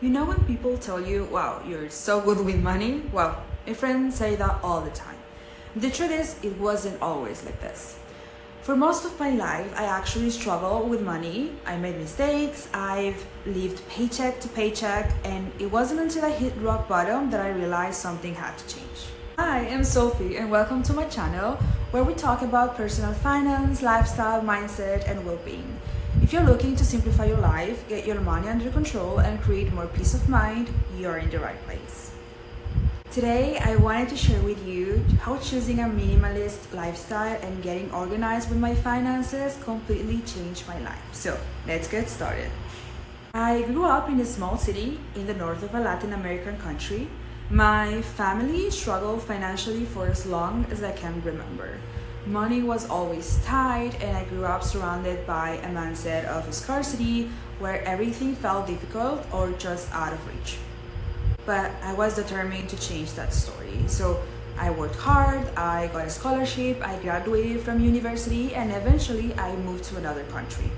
You know when people tell you, wow, you're so good with money? Well, my friends say that all the time. The truth is, it wasn't always like this. For most of my life, I actually struggled with money. I made mistakes, I've lived paycheck to paycheck, and it wasn't until I hit rock bottom that I realized something had to change. Hi, I'm Sophie, and welcome to my channel where we talk about personal finance, lifestyle, mindset, and well-being. If you're looking to simplify your life, get your money under control, and create more peace of mind, you're in the right place. Today, I wanted to share with you how choosing a minimalist lifestyle and getting organized with my finances completely changed my life. So, let's get started. I grew up in a small city in the north of a Latin American country. My family struggled financially for as long as I can remember. Money was always tight, and I grew up surrounded by a mindset of scarcity where everything felt difficult or just out of reach. But I was determined to change that story. So I worked hard, I got a scholarship, I graduated from university, and eventually I moved to another country.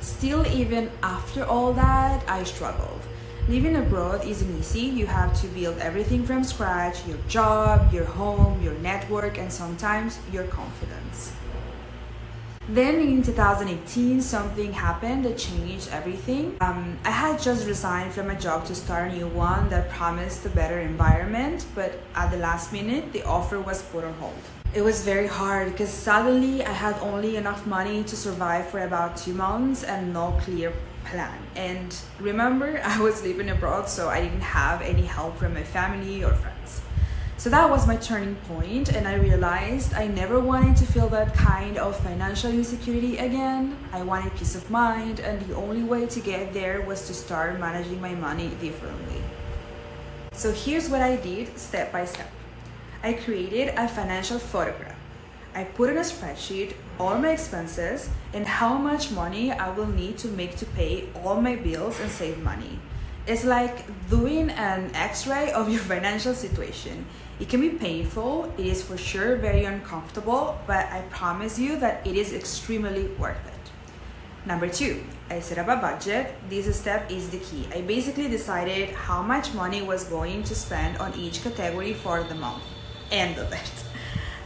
Still, even after all that, I struggled. Living abroad isn't easy. You have to build everything from scratch, your job, your home, your network, and sometimes your confidence. Then in 2018, something happened that changed everything. I had just resigned from a job to start a new one that promised a better environment, but at the last minute, the offer was put on hold. It was very hard because suddenly I had only enough money to survive for about 2 months and no clear plan. And remember, I was living abroad, so I didn't have any help from my family or friends. So that was my turning point, and I realized I never wanted to feel that kind of financial insecurity again. I wanted peace of mind, and the only way to get there was to start managing my money differently. So here's what I did step by step. I created a financial photograph. I put in a spreadsheet all my expenses and how much money I will need to make to pay all my bills and save money. It's like doing an X-ray of your financial situation. It can be painful, it is for sure very uncomfortable, but I promise you that it is extremely worth it. Number 2, I set up a budget. This step is the key. I basically decided how much money was going to spend on each category for the month. End of it.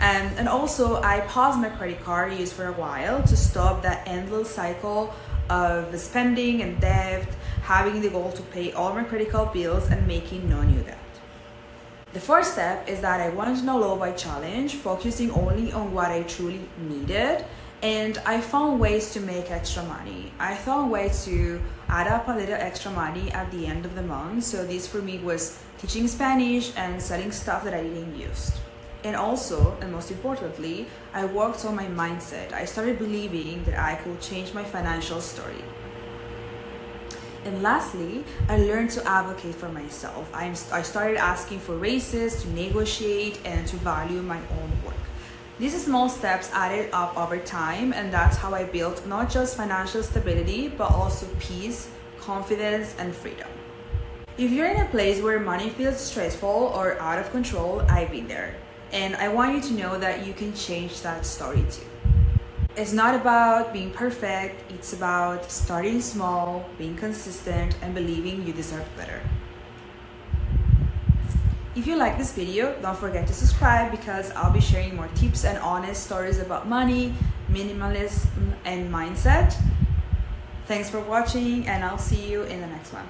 And also, I paused my credit card use for a while to stop that endless cycle of spending and debt, having the goal to pay all my critical bills and making no new debt. The fourth step is that I wanted to low by challenge, focusing only on what I truly needed, and I found ways to make extra money. I found ways to add up a little extra money at the end of the month. So this for me was teaching Spanish and selling stuff that I didn't use. And also, and most importantly, I worked on my mindset. I started believing that I could change my financial story. And lastly, I learned to advocate for myself. I started asking for raises, to negotiate, and to value my own work. These small steps added up over time, and that's how I built not just financial stability, but also peace, confidence, and freedom. If you're in a place where money feels stressful or out of control, I've been there. And I want you to know that you can change that story too. It's not about being perfect, it's about starting small, being consistent, and believing you deserve better. If you like this video, don't forget to subscribe because I'll be sharing more tips and honest stories about money, minimalism, and mindset. Thanks for watching, and I'll see you in the next one.